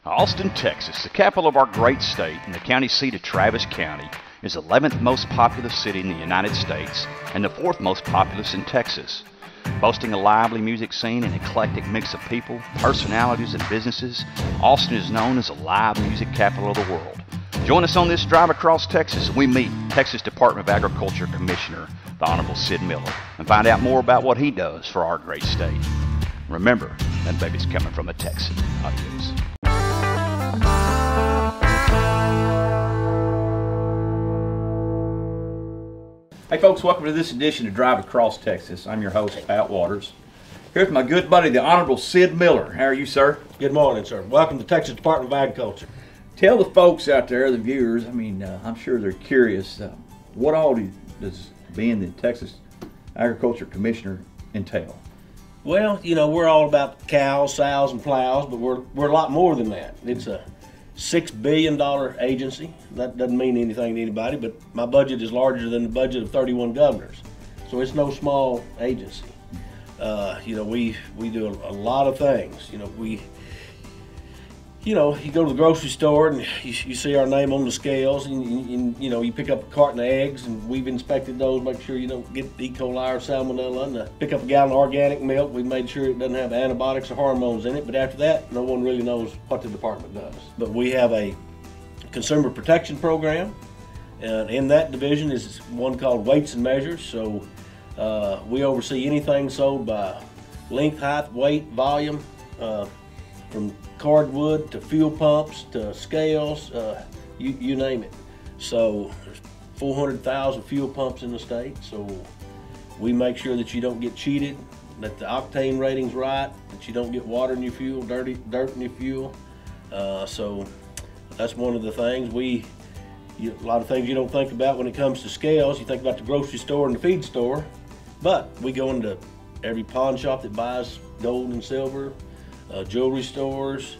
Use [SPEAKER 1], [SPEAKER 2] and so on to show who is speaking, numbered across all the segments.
[SPEAKER 1] Austin, Texas, the capital of our great state and the county seat of Travis County, is the 11th most populous city in the United States and the 4th most populous in Texas. Boasting a lively music scene and eclectic mix of people, personalities, and businesses, Austin is known as a live music capital of the world. Join us on this drive across Texas and we meet Texas Department of Agriculture Commissioner, the Honorable Sid Miller, and find out more about what he does for our great state. Remember, that baby's coming from a Texan. Adios.
[SPEAKER 2] Hey folks, welcome to this edition of Drive Across Texas. I'm your host, Pat Waters. Here's my good buddy, the Honorable Sid Miller. How are you, sir?
[SPEAKER 3] Good morning, sir. Welcome to Texas Department of Agriculture.
[SPEAKER 2] Tell the folks out there, the viewers, I'm sure they're curious, what all does being the Texas Agriculture Commissioner entail?
[SPEAKER 3] Well, you know, we're all about cows, sows, and plows, but we're a lot more than that. It's a $6 billion agency. That doesn't mean anything to anybody, but my budget is larger than the budget of 31 governors. So it's no small agency. You know, we do a lot of things. You go to the grocery store and you see our name on the scales, and you know, you pick up a carton of eggs, and we've inspected those, make sure you don't get E. coli or salmonella. And pick up a gallon of organic milk, we've made sure it doesn't have antibiotics or hormones in it. But after that, no one really knows what the department does. But we have a consumer protection program, and in that division is one called weights and measures. So we oversee anything sold by length, height, weight, volume, from cardwood to fuel pumps to scales, you name it. So there's 400,000 fuel pumps in the state, so we make sure that you don't get cheated, that the octane rating's right, that you don't get water in your fuel, dirt in your fuel. So that's one of the things. A lot of things you don't think about when it comes to scales. You think about the grocery store and the feed store, but we go into every pawn shop that buys gold and silver, jewelry stores,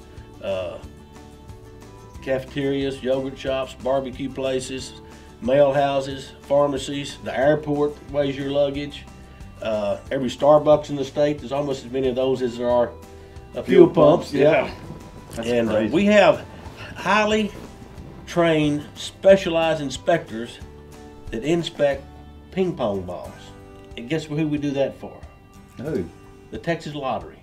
[SPEAKER 3] cafeterias, yogurt shops, barbecue places, mail houses, pharmacies, the airport that weighs your luggage, every Starbucks in the state. There's almost as many of those as there are fuel pumps.
[SPEAKER 2] Yeah. That's
[SPEAKER 3] and
[SPEAKER 2] crazy.
[SPEAKER 3] We have highly trained, specialized inspectors that inspect ping pong balls. And guess who we do that for?
[SPEAKER 2] Who?
[SPEAKER 3] The Texas Lottery.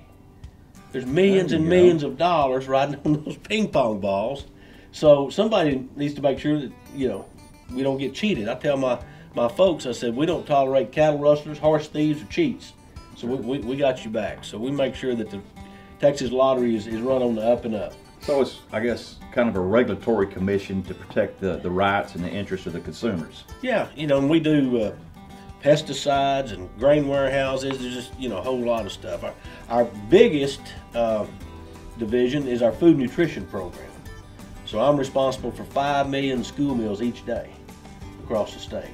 [SPEAKER 3] There's millions and millions of dollars riding on those ping pong balls. So somebody needs to make sure that, you know, we don't get cheated. I tell my folks, I said, we don't tolerate cattle rustlers, horse thieves, or cheats. So we got you back. So we make sure that the Texas Lottery is run on the up and up.
[SPEAKER 2] So it's, I guess, kind of a regulatory commission to protect the rights and the interests of the consumers.
[SPEAKER 3] Yeah, you know, and we do pesticides and grain warehouses. There's just, you know, a whole lot of stuff. Our biggest division is our food nutrition program. So I'm responsible for 5 million school meals each day across the state.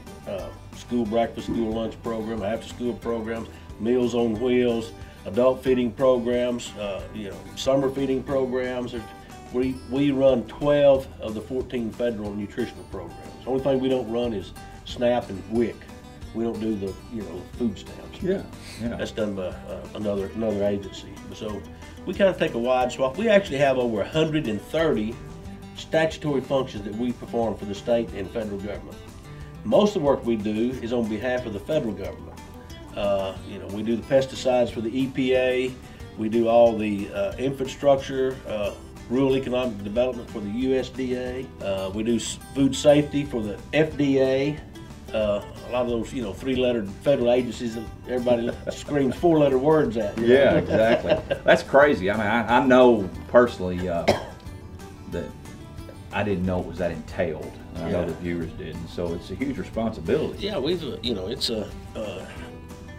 [SPEAKER 3] School breakfast, school lunch program, after school programs, Meals on Wheels, adult feeding programs, you know, summer feeding programs. We run 12 of the 14 federal nutritional programs. The only thing we don't run is SNAP and WIC. We don't do the, you know, food stamps.
[SPEAKER 2] Yeah.
[SPEAKER 3] That's done by another agency. So we kind of take a wide swath. We actually have over 130 statutory functions that we perform for the state and federal government. Most of the work we do is on behalf of the federal government. You know, we do the pesticides for the EPA. We do all the infrastructure, rural economic development for the USDA. We do food safety for the FDA. A lot of those, you know, 3-lettered federal agencies that everybody screams 4-letter words at.
[SPEAKER 2] Yeah, exactly. That's crazy. I mean, I know personally that I didn't know what that entailed. And I know the viewers did, and so it's a huge responsibility.
[SPEAKER 3] Yeah, you know, it's a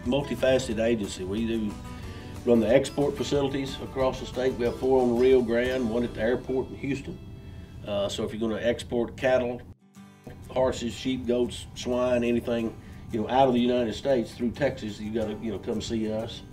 [SPEAKER 3] multifaceted agency. We do run the export facilities across the state. We have 4 on the Rio Grande, 1 at the airport in Houston. So if you're going to export cattle, horses, sheep, goats, swine, anything, you know, out of the United States through Texas, you got to, you know, come see us.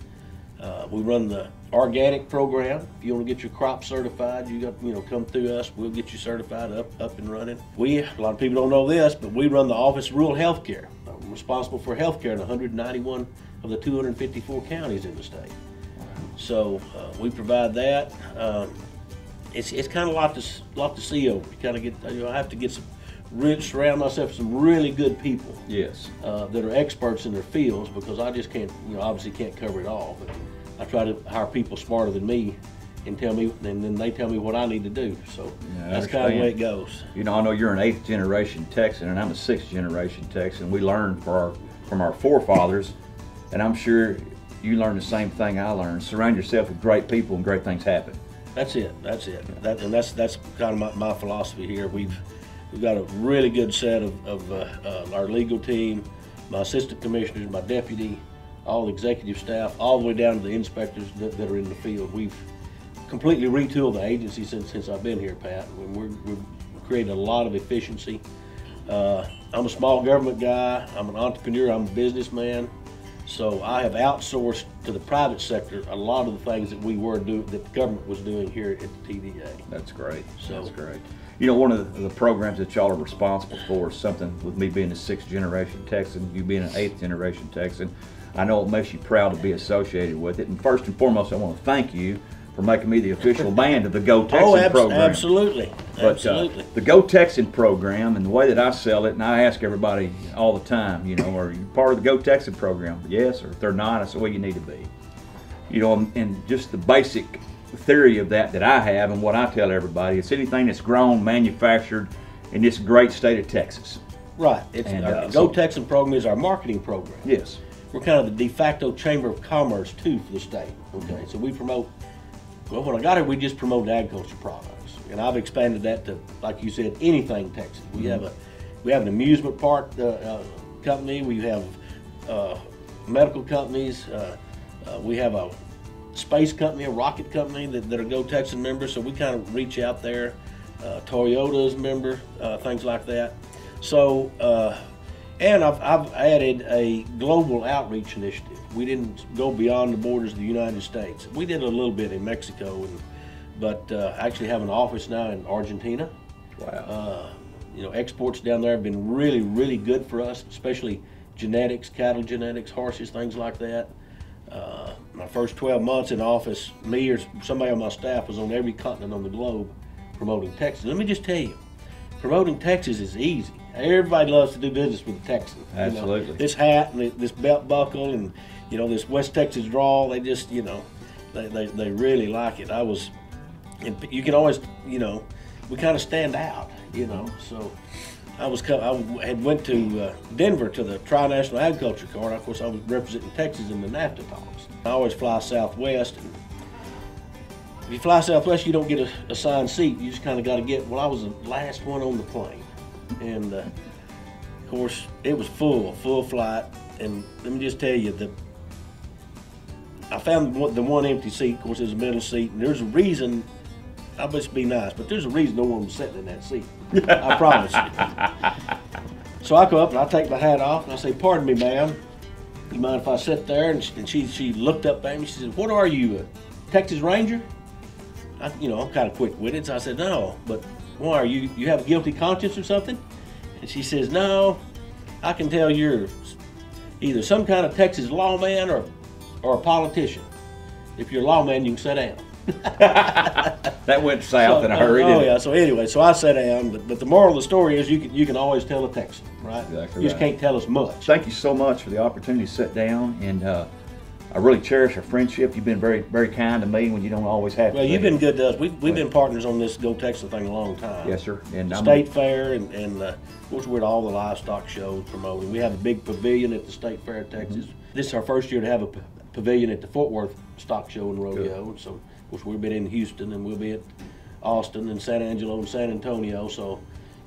[SPEAKER 3] We run the organic program. If you want to get your crop certified, you got, you know, come through us. We'll get you certified up and running. A lot of people don't know this, but we run the Office of Rural Health Care. I'm responsible for health care in 191 of the 254 counties in the state. So we provide that. it's kind of lot to see over. You kind of get, I have to get surround myself with some really good people.
[SPEAKER 2] Yes.
[SPEAKER 3] That are experts in their fields, because I just can't, obviously can't cover it all. But I try to hire people smarter than me, and then they tell me what I need to do. So that's kind of the way it goes.
[SPEAKER 2] I know you're an 8th generation Texan, and I'm a 6th generation Texan. We learned from our forefathers, and I'm sure you learned the same thing I learned. Surround yourself with great people, and great things happen.
[SPEAKER 3] That's it. That's kind of my philosophy here. We've got a really good set of our legal team, my assistant commissioners, my deputy, all the executive staff, all the way down to the inspectors that are in the field. We've completely retooled the agency since I've been here, Pat. We've created a lot of efficiency. I'm a small government guy. I'm an entrepreneur. I'm a businessman. So I have outsourced to the private sector a lot of the things that that the government was doing here at the TVA.
[SPEAKER 2] That's great.
[SPEAKER 3] So,
[SPEAKER 2] that's great. One of the programs that y'all are responsible for is something, with me being a 6th generation Texan, you being an 8th generation Texan. I know it makes you proud to be associated with it. And first and foremost, I want to thank you for making me the official band of the Go Texan program.
[SPEAKER 3] Absolutely.
[SPEAKER 2] But
[SPEAKER 3] absolutely.
[SPEAKER 2] The Go Texan program, and the way that I sell it, and I ask everybody all the time, are you part of the Go Texan program? Yes, or if they're not, I say, well, you need to be. And just the basic theory of that I have, and what I tell everybody, it's anything that's grown, manufactured in this great state of Texas.
[SPEAKER 3] Right. Our Go Texan program is our marketing program.
[SPEAKER 2] Yes.
[SPEAKER 3] We're kind of the de facto chamber of commerce too for the state. Okay, so we promote. Well, when I got here, we just promoted agriculture products, and I've expanded that to, like you said, anything Texas. We have an amusement park company. We have medical companies. We have a space company, a rocket company that are Go Texan members. So we kind of reach out there. Toyota's member, things like that. So, and I've added a global outreach initiative. We didn't go beyond the borders of the United States. We did a little bit in Mexico, but actually have an office now in Argentina.
[SPEAKER 2] Wow.
[SPEAKER 3] Exports down there have been really, really good for us, especially genetics, cattle genetics, horses, things like that. My first 12 months in office, me or somebody on my staff was on every continent on the globe promoting Texas. Let me just tell you, promoting Texas is easy. Everybody loves to do business with the Texans.
[SPEAKER 2] Absolutely.
[SPEAKER 3] This hat and this belt buckle and this West Texas drawl, they just they really like it. And you can always we kind of stand out. So I had went to Denver to the Tri-National Agriculture Card. Of course, I was representing Texas in the NAFTA talks. I always fly Southwest. And if you fly Southwest, you don't get a assigned seat. You just kind of got to get. Well, I was the last one on the plane, and of course, it was full flight. And let me just tell you, I found the one empty seat. Of course, it was a middle seat, and there's a reason. I must be nice, but there's a reason no one was sitting in that seat. I promise you. So I go up and I take my hat off and I say, "Pardon me, ma'am. You mind if I sit there?" And she looked up at me. She said, "What are you, a Texas Ranger?" I'm kind of quick-witted, so I said, "No, but why are you? You have a guilty conscience or something?" And she says, "No, I can tell you're either some kind of Texas lawman or a politician. If you're a lawman, you can sit down."
[SPEAKER 2] That went south in a hurry, didn't it?
[SPEAKER 3] Yeah. So anyway, so I sat down. But the moral of the story is you can always tell a Texan, right?
[SPEAKER 2] Exactly.
[SPEAKER 3] You just can't tell us much.
[SPEAKER 2] Thank you so much for the opportunity to sit down, and I really cherish our friendship. You've been very, very kind to me when you don't always have to.
[SPEAKER 3] Well, you've been good to us. We've been partners on this Go Texan thing a long time.
[SPEAKER 2] Yes, sir. And
[SPEAKER 3] State Fair and of course we're at all the livestock shows promoting. We have a big pavilion at the State Fair of Texas. This is our first year to have a pavilion at the Fort Worth Stock Show and Rodeo. Good. So of course we've been in Houston and we'll be at Austin and San Angelo and San Antonio. So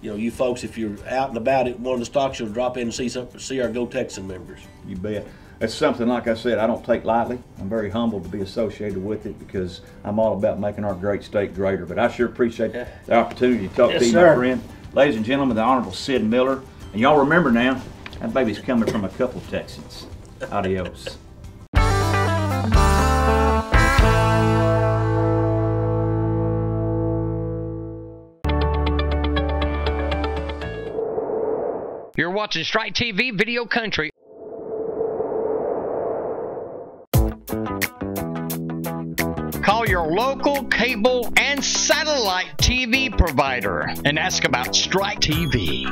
[SPEAKER 3] you folks, if you're out and about at one of the stock shows, drop in and see our Go Texan members.
[SPEAKER 2] You bet. It's something, like I said, I don't take lightly. I'm very humbled to be associated with it because I'm all about making our great state greater. But I sure appreciate the opportunity to talk to you, my friend. Ladies and gentlemen, the Honorable Sid Miller. And y'all remember now, that baby's coming from a couple of Texans. Adios.
[SPEAKER 4] You're watching Strike TV Video Country. Call your your local cable and satellite TV provider and ask about Strike TV.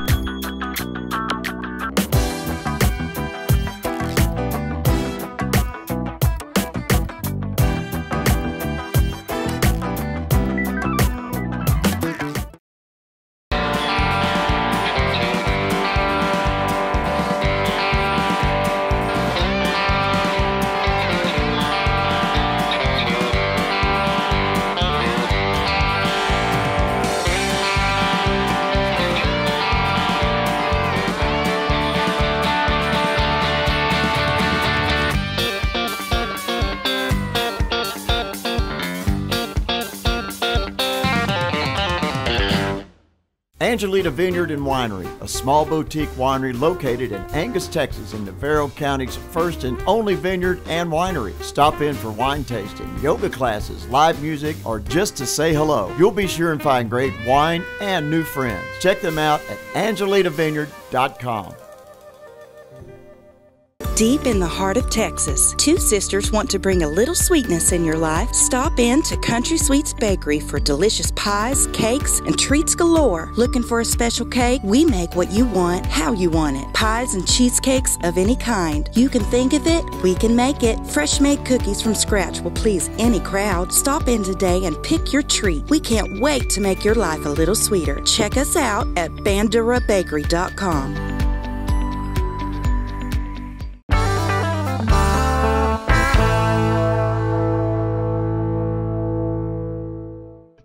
[SPEAKER 5] Angelita Vineyard and Winery, a small boutique winery located in Angus, Texas, in Navarro County's first and only vineyard and winery. Stop in for wine tasting, yoga classes, live music, or just to say hello. You'll be sure and find great wine and new friends. Check them out at angelitavineyard.com.
[SPEAKER 6] Deep in the heart of Texas, two sisters want to bring a little sweetness in your life. Stop in to Country Sweets Bakery for delicious pies, cakes, and treats galore. Looking for a special cake? We make what you want, how you want it. Pies and cheesecakes of any kind. You can think of it, we can make it. Fresh-made cookies from scratch will please any crowd. Stop in today and pick your treat. We can't wait to make your life a little sweeter. Check us out at banderabakery.com.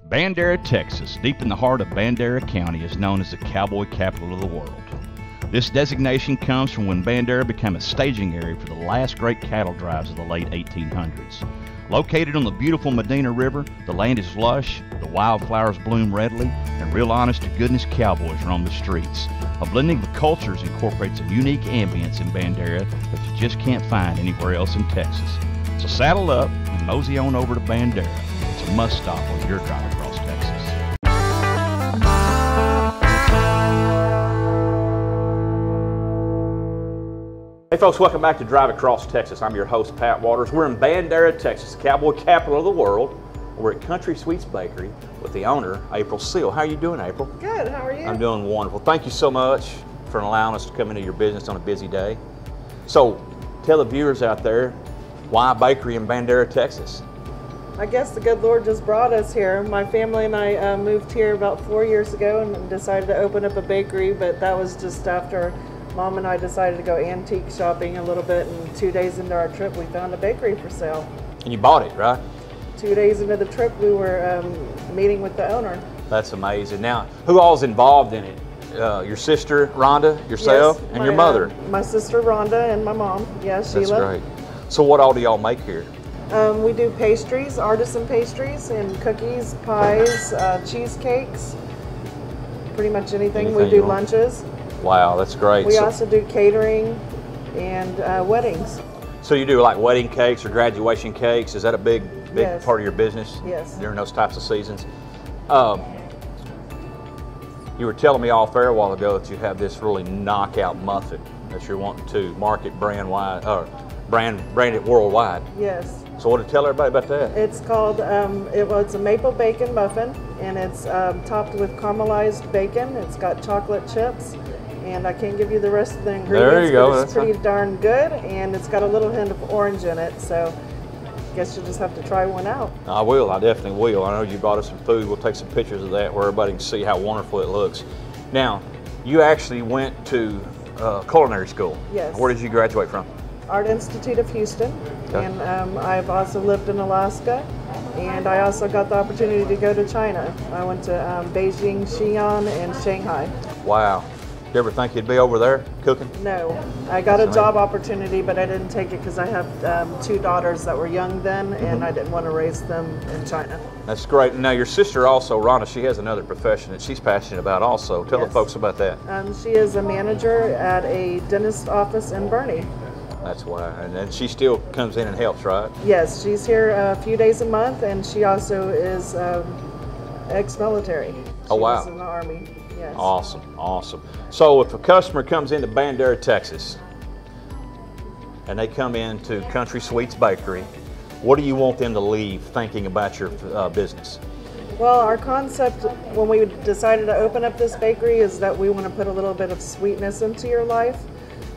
[SPEAKER 1] Bandera, Texas, deep in the heart of Bandera County, is known as the cowboy capital of the world. This designation comes from when Bandera became a staging area for the last great cattle drives of the late 1800s. Located on the beautiful Medina River, the land is lush, the wildflowers bloom readily, and real honest-to-goodness cowboys roam the streets. A blending of cultures incorporates a unique ambience in Bandera that you just can't find anywhere else in Texas. So saddle up and mosey on over to Bandera. It's a must-stop on your drive across Texas.
[SPEAKER 2] Hey folks, welcome back to Drive Across Texas. I'm your host, Pat Waters. We're in Bandera, Texas, the cowboy capital of the world. We're at Country Sweets Bakery with the owner, April Seal. How are you doing, April?
[SPEAKER 7] Good, how are you?
[SPEAKER 2] I'm doing wonderful. Thank you so much for allowing us to come into your business on a busy day. So, tell the viewers out there, why a bakery in Bandera, Texas?
[SPEAKER 7] I guess the good Lord just brought us here. My family and I moved here about 4 years ago and decided to open up a bakery, but that was just after Mom and I decided to go antique shopping a little bit, and 2 days into our trip we found a bakery for sale.
[SPEAKER 2] And you bought it, right?
[SPEAKER 7] 2 days into the trip we were meeting with the owner.
[SPEAKER 2] That's amazing. Now, who all's involved in it? Your sister, Rhonda, yourself,
[SPEAKER 7] yes,
[SPEAKER 2] and your mother?
[SPEAKER 7] My sister, Rhonda, and my mom, yeah, Sheila.
[SPEAKER 2] That's great. So what all do y'all make here?
[SPEAKER 7] We do pastries, artisan pastries, and cookies, pies, cheesecakes, pretty much anything. We do lunches.
[SPEAKER 2] Wow, that's great.
[SPEAKER 7] We also do catering and weddings.
[SPEAKER 2] So you do like wedding cakes or graduation cakes? Is that a big
[SPEAKER 7] Yes.
[SPEAKER 2] part of your business?
[SPEAKER 7] Yes.
[SPEAKER 2] During those types of seasons? You were telling me off air a while ago that you have this really knockout muffin that you're wanting to market brand it worldwide.
[SPEAKER 7] Yes.
[SPEAKER 2] So what to tell everybody about that?
[SPEAKER 7] It's called, it's a maple bacon muffin, and it's topped with caramelized bacon. It's got chocolate chips, and I can't give you the rest of the ingredients.
[SPEAKER 2] There you go.
[SPEAKER 7] But it's pretty darn good, and it's got a little hint of orange in it, so I guess you'll just have to try one out.
[SPEAKER 2] I will. I definitely will. I know you bought us some food. We'll take some pictures of that where everybody can see how wonderful it looks. Now, you actually went to culinary school.
[SPEAKER 7] Yes.
[SPEAKER 2] Where did you graduate from?
[SPEAKER 7] Art Institute of Houston,
[SPEAKER 2] Okay.
[SPEAKER 7] and I've also lived in Alaska, and I also got the opportunity to go to China. I went to Beijing, Xi'an, and Shanghai.
[SPEAKER 2] Wow. You ever think you'd be over there cooking?
[SPEAKER 7] No, I got a job opportunity, but I didn't take it because I have 2 daughters that were young then, and I didn't want to raise them in China.
[SPEAKER 2] That's great. Now your sister also, Rhonda, she has another profession that she's passionate about also. Tell the
[SPEAKER 7] Yes.
[SPEAKER 2] folks about that.
[SPEAKER 7] She is a manager at a dentist office in Bernie.
[SPEAKER 2] That's why. And she still comes in and helps, right?
[SPEAKER 7] Yes, she's here a few days a month, and she also is ex-military.
[SPEAKER 2] Oh, wow.
[SPEAKER 7] She was in the Army, yes.
[SPEAKER 2] Awesome, awesome. So if a customer comes into Bandera, Texas, and they come into Country Sweets Bakery,
[SPEAKER 1] What do you want them to leave thinking about your business?
[SPEAKER 7] Well, our concept when we decided to open up this bakery is that we want to put a little bit of sweetness into your life,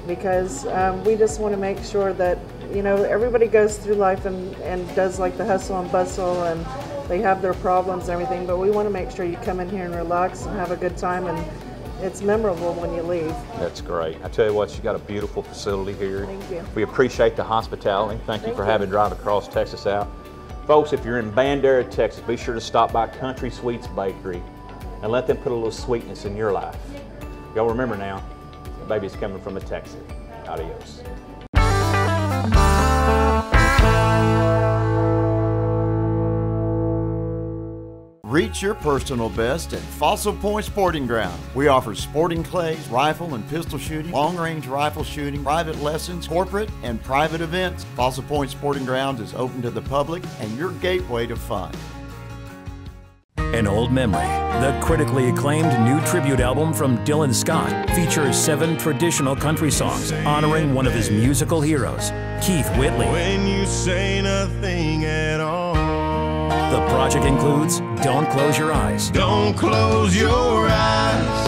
[SPEAKER 7] because we just want to make sure that, you know, everybody goes through life and does like the hustle and bustle, and they have their problems and everything, but we want to make sure you come in here and relax and have a good time, and it's memorable when you leave.
[SPEAKER 1] That's great. I tell you what, you got a beautiful facility here.
[SPEAKER 7] Thank you.
[SPEAKER 1] We appreciate the hospitality. Thank you for having Drive Across Texas out. Folks, if you're in Bandera, Texas, be sure to stop by Country Sweets Bakery and let them put a little sweetness in your life. Y'all remember now, the baby's coming from a Texan. Adios.
[SPEAKER 5] Reach your personal best at Fossil Point Sporting Ground. We offer sporting clays, rifle and pistol shooting, long-range rifle shooting, private lessons, corporate and private events. Fossil Point Sporting Ground is open to the public and your gateway to fun.
[SPEAKER 8] An Old Memory, the critically acclaimed new tribute album from Dylan Scott, features 7 traditional country songs honoring one of his musical heroes, Keith Whitley.
[SPEAKER 9] When you say nothing at all.
[SPEAKER 8] The project includes Don't Close Your Eyes.
[SPEAKER 9] Don't close your eyes.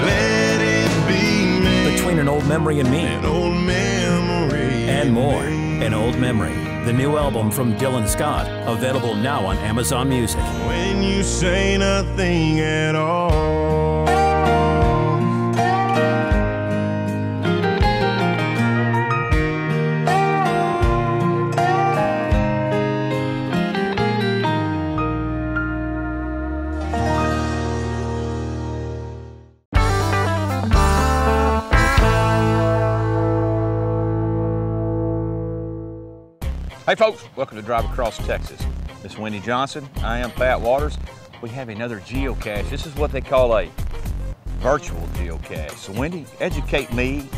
[SPEAKER 9] Let it be me.
[SPEAKER 8] Between an Old Memory and Me.
[SPEAKER 9] An old memory.
[SPEAKER 8] And more. An Old Memory, the new album from Dylan Scott, available now on Amazon Music.
[SPEAKER 9] When you say nothing at all.
[SPEAKER 1] Hey folks, welcome to Drive Across Texas. This is Wendy Johnson. I am Pat Waters. We have another geocache. This is what they call a virtual geocache. So Wendy, educate me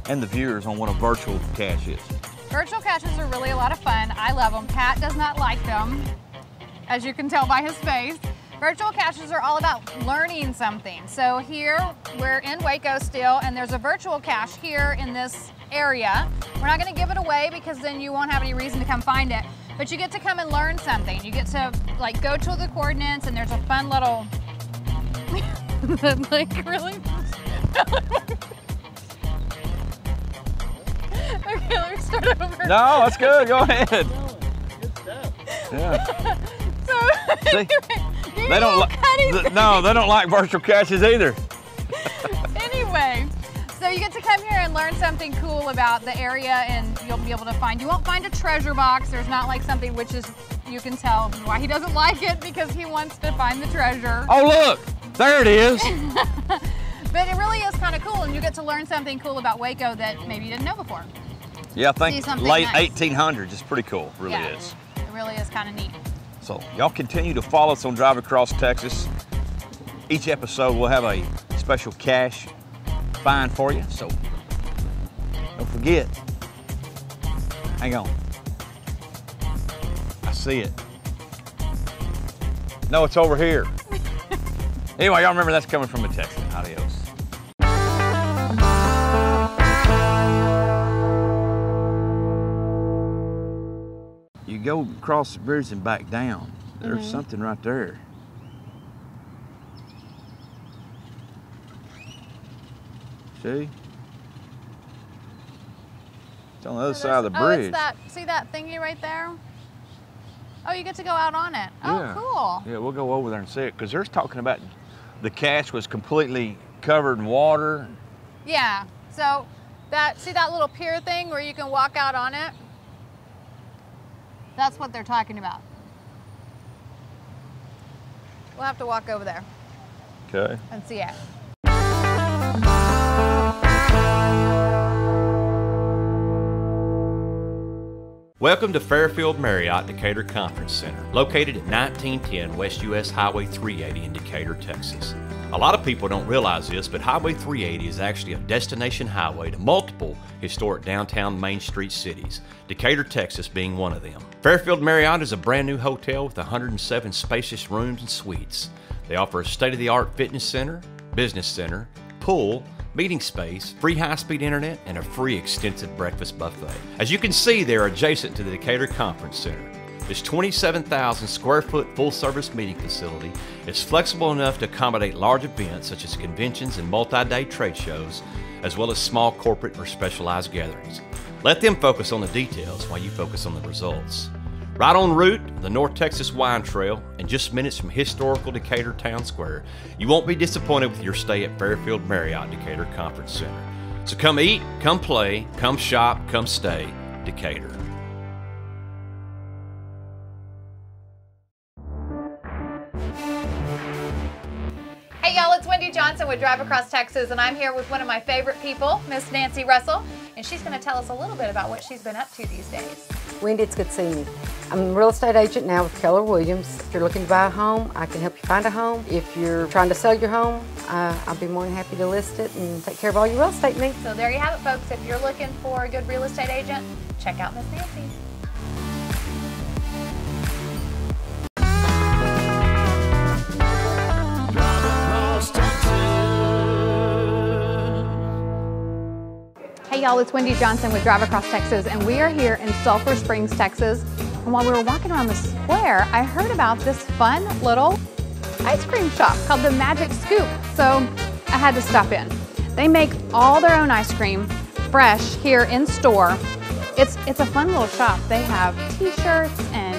[SPEAKER 1] and the viewers on what a virtual cache is.
[SPEAKER 10] Virtual caches are really a lot of fun. I love them. Pat does not like them, as you can tell by his face. Virtual caches are all about learning something. So here, we're in Waco still, and there's a virtual cache here in this area. We're not going to give it away because then you won't have any reason to come find it, but you get to come and learn something. You get to like go to the coordinates, and there's a fun little like really okay, let me start over.
[SPEAKER 1] No, that's good. Go ahead.
[SPEAKER 3] Good stuff.
[SPEAKER 1] Yeah.
[SPEAKER 10] So
[SPEAKER 1] See, they don't no, they don't like virtual caches either.
[SPEAKER 10] Anyway, so you get to come here and learn something cool about the area, and you'll be able to find, you won't find a treasure box. There's not like something, which is, you can tell why he doesn't like it, because he wants to find the treasure.
[SPEAKER 1] Oh look, there it is.
[SPEAKER 10] But it really is kind of cool, and you get to learn something cool about Waco that maybe you didn't know before.
[SPEAKER 1] Yeah, I think late
[SPEAKER 10] nice.
[SPEAKER 1] 1800s is pretty cool, really is.
[SPEAKER 10] It really is kind of neat.
[SPEAKER 1] So y'all continue to follow us on Drive Across Texas. Each episode we'll have a special cache find for you, so don't forget. Hang on. I see it. No, it's over here. Anyway, y'all remember that's coming from a Texan. Adios. You go across the bridge and back down. There's something right there. See? It's on the other side of the bridge.
[SPEAKER 10] Oh, it's that, see that thingy right there? Oh, you get to go out on it.
[SPEAKER 1] Yeah.
[SPEAKER 10] Oh, cool.
[SPEAKER 1] Yeah, we'll go over there and see it, because they're talking about the cache was completely covered in water.
[SPEAKER 10] Yeah, so see that little pier thing where you can walk out on it? That's what they're talking about. We'll have to walk over there.
[SPEAKER 1] Okay.
[SPEAKER 10] And see it.
[SPEAKER 11] Welcome to Fairfield Marriott Decatur Conference Center, located at 1910 West US Highway 380 in Decatur, Texas. A lot of people don't realize this, but Highway 380 is actually a destination highway to multiple historic downtown Main Street cities, Decatur, Texas being one of them. Fairfield Marriott is a brand new hotel with 107 spacious rooms and suites. They offer a state-of-the-art fitness center, business center, pool, meeting space, free high-speed internet, and a free extensive breakfast buffet. As you can see, they're adjacent to the Decatur Conference Center. This 27,000 square foot full-service meeting facility is flexible enough to accommodate large events such as conventions and multi-day trade shows, as well as small corporate or specialized gatherings. Let them focus on the details while you focus on the results. Right en route, the North Texas Wine Trail, and just minutes from historical Decatur Town Square, you won't be disappointed with your stay at Fairfield Marriott Decatur Conference Center. So come eat, come play, come shop, come stay, Decatur.
[SPEAKER 10] Hey y'all, it's Wendy Johnson with Drive Across Texas, and I'm here with one of my favorite people, Miss Nancy Russell, and she's going to tell us a little bit about what she's been up to these days.
[SPEAKER 12] Wendy, it's good seeing you. I'm a real estate agent now with Keller Williams. If you're looking to buy a home, I can help you find a home. If you're trying to sell your home, I'll be more than happy to list it and take care of all your real estate needs.
[SPEAKER 10] So there you have it, folks. If you're looking for a good real estate agent, check out Miss Nancy. Hey y'all, it's Wendy Johnson with Drive Across Texas, and we are here in Sulphur Springs, Texas. And while we were walking around the square, I heard about this fun little ice cream shop called the Magic Scoop. So I had to stop in. They make all their own ice cream fresh here in store. It's a fun little shop. They have t-shirts and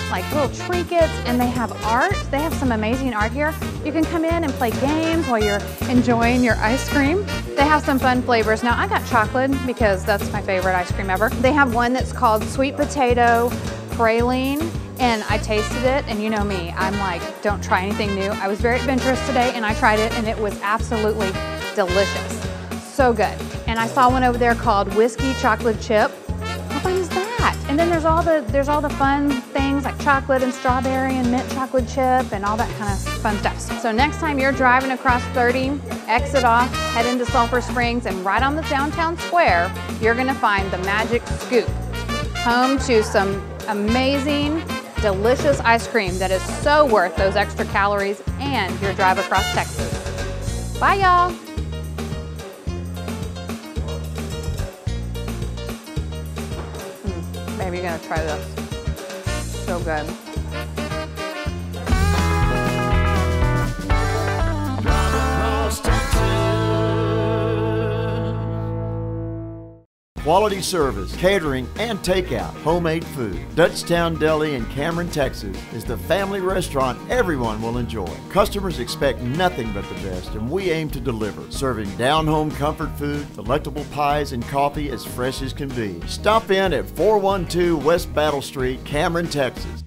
[SPEAKER 10] like little trinkets, and they have art. They have some amazing art here. You can come in and play games while you're enjoying your ice cream. They have some fun flavors. Now I got chocolate because that's my favorite ice cream ever. They have one that's called sweet potato praline, and I tasted it, and you know me, I'm like, don't try anything new. I was very adventurous today, and I tried it, and it was absolutely delicious. So good. And I saw one over there called whiskey chocolate chip. How fun is that? And then there's all the fun things like chocolate and strawberry and mint chocolate chip and all that kind of fun stuff. So next time you're driving across 30, exit off, head into Sulphur Springs, and right on the downtown square, you're gonna find the Magic Scoop, home to some amazing, delicious ice cream that is so worth those extra calories and your drive across Texas. Bye, y'all. Baby, you're gonna try this. So good.
[SPEAKER 5] Quality service, catering, and takeout, homemade food. Dutchtown Deli in Cameron, Texas is the family restaurant everyone will enjoy. Customers expect nothing but the best, and we aim to deliver, serving down-home comfort food, delectable pies, and coffee as fresh as can be. Stop in at 412 West Battle Street, Cameron, Texas.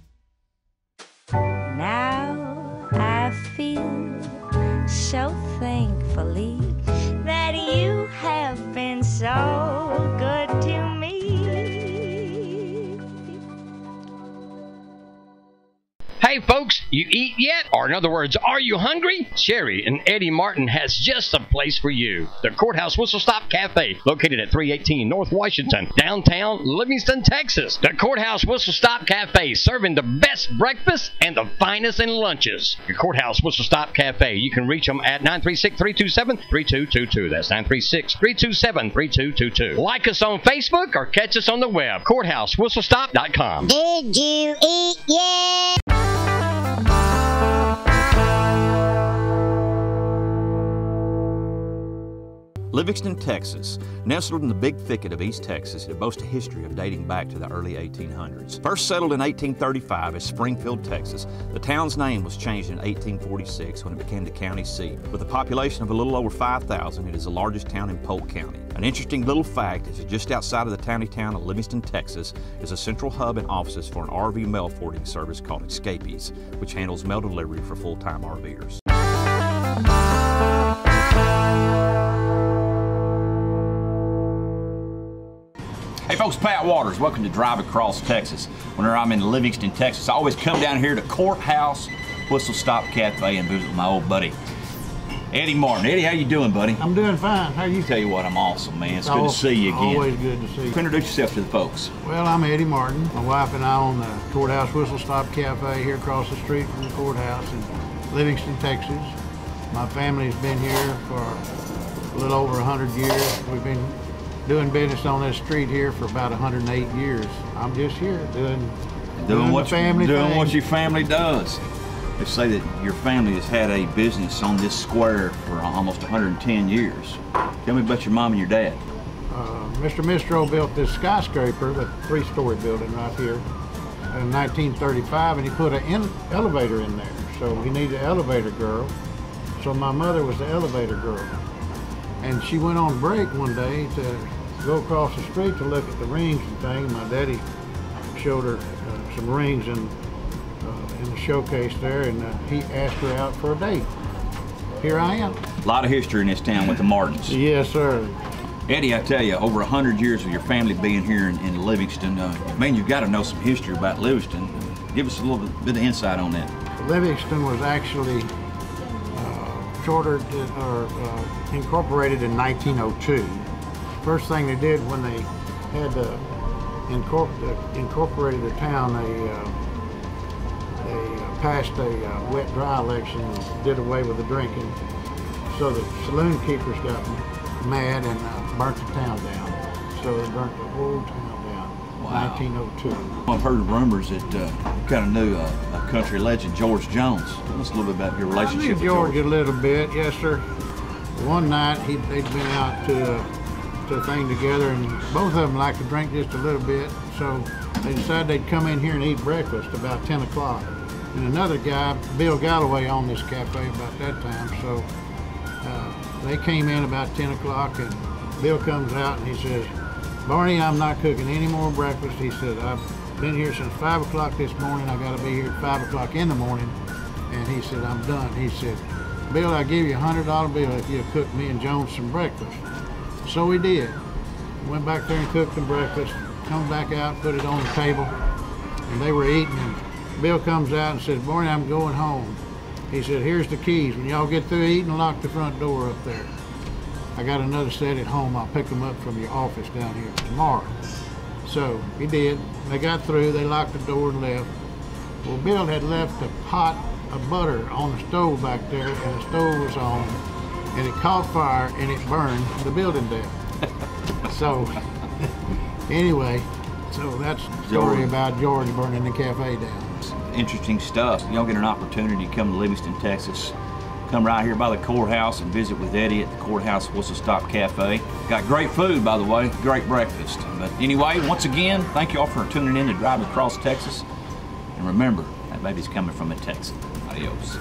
[SPEAKER 13] Now I feel so thankfully that you have been so good to me.
[SPEAKER 4] Hey folks, you eat yet? Or in other words, are you hungry? Sherry and Eddie Martin has just a place for you. The Courthouse Whistle Stop Cafe, located at 318 North Washington, downtown Livingston, Texas. The Courthouse Whistle Stop Cafe, serving the best breakfast and the finest in lunches. The Courthouse Whistle Stop Cafe, you can reach them at 936-327-3222. That's 936-327-3222. Like us on Facebook or catch us on the web, courthousewhistlestop.com.
[SPEAKER 13] Did you eat yet?
[SPEAKER 1] Livingston, Texas, nestled in the big thicket of East Texas, it boasts a history of dating back to the early 1800s. First settled in 1835 as Springfield, Texas, the town's name was changed in 1846 when it became the county seat. With a population of a little over 5,000, it is the largest town in Polk County. An interesting little fact is that just outside of the tiny town of Livingston, Texas, is a central hub and offices for an RV mail forwarding service called Escapees, which handles mail delivery for full-time RVers. Hey folks, Pat Waters. Welcome to Drive Across Texas. Whenever I'm in Livingston, Texas, I always come down here to Courthouse Whistle Stop Cafe and visit with my old buddy, Eddie Martin. Eddie, how you doing, buddy?
[SPEAKER 14] I'm doing fine. How are you?
[SPEAKER 1] Tell you what, I'm awesome, man. It's good to see you again.
[SPEAKER 14] Always good to see you.
[SPEAKER 1] Introduce yourself to the folks.
[SPEAKER 14] Well, I'm Eddie Martin. My wife and I own the Courthouse Whistle Stop Cafe here across the street from the courthouse in Livingston, Texas. My family's been here for a little over 100 years. We've been doing business on this street here for about 108 years. I'm just here doing
[SPEAKER 2] what your family does. They say that your family has had a business on this square for almost 110 years. Tell me about your mom and your dad.
[SPEAKER 14] Mr. Mistro built this skyscraper, the 3-story building right here, in 1935, and he put an elevator in there. So he needed an elevator girl. So my mother was the elevator girl. And she went on break one day to go across the street to look at the rings and things. My daddy showed her some rings in the showcase there, and he asked her out for a date. Here I am.
[SPEAKER 2] A lot of history in this town with the Martins.
[SPEAKER 14] Yes, sir.
[SPEAKER 2] Eddie, I tell you, over 100 years of your family being here in Livingston, man, you've got to know some history about Livingston. Give us a little bit of insight on that.
[SPEAKER 14] Livingston was actually incorporated in 1902. First thing they did when they had incorporated the town, they passed a wet-dry election and did away with the drinking. So the saloon keepers got mad and burnt the town down. So they burnt the whole town down. Wow. 1902. I've
[SPEAKER 2] heard rumors that you kind of knew a country legend, George Jones. Tell us a little bit about your relationship with
[SPEAKER 14] George. A little bit, yes, sir. One night they'd been out to a thing together, and both of them liked to drink just a little bit. So they decided they'd come in here and eat breakfast about 10 o'clock. And another guy, Bill Galloway, owned this cafe about that time. So they came in about 10 o'clock, and Bill comes out and he says, "Barney, I'm not cooking any more breakfast." He said, "I've been here since 5 o'clock this morning. I got to be here at 5 o'clock in the morning." And he said, "I'm done." He said, "Bill, I'll give you a $100 bill if you'll cook me and Jones some breakfast." So we did. Went back there and cooked them breakfast, come back out, put it on the table, and they were eating. And Bill comes out and says, "Barney, I'm going home." He said, "Here's the keys. When y'all get through eating, lock the front door up there. I got another set at home. I'll pick them up from your office down here tomorrow." So he did. They got through. They locked the door and left. Well, Bill had left a pot of butter on the stove back there, and the stove was on, and it caught fire and it burned the building down. So anyway, so that's the story about George burning the cafe down.
[SPEAKER 2] Interesting stuff. Y'all get an opportunity to come to Livingston, Texas. Come right here by the courthouse and visit with Eddie at the Courthouse Whistle Stop Cafe. Got great food, by the way, great breakfast. But anyway, once again, thank you all for tuning in to Drive Across Texas. And remember, that baby's coming from a Texan. Adios.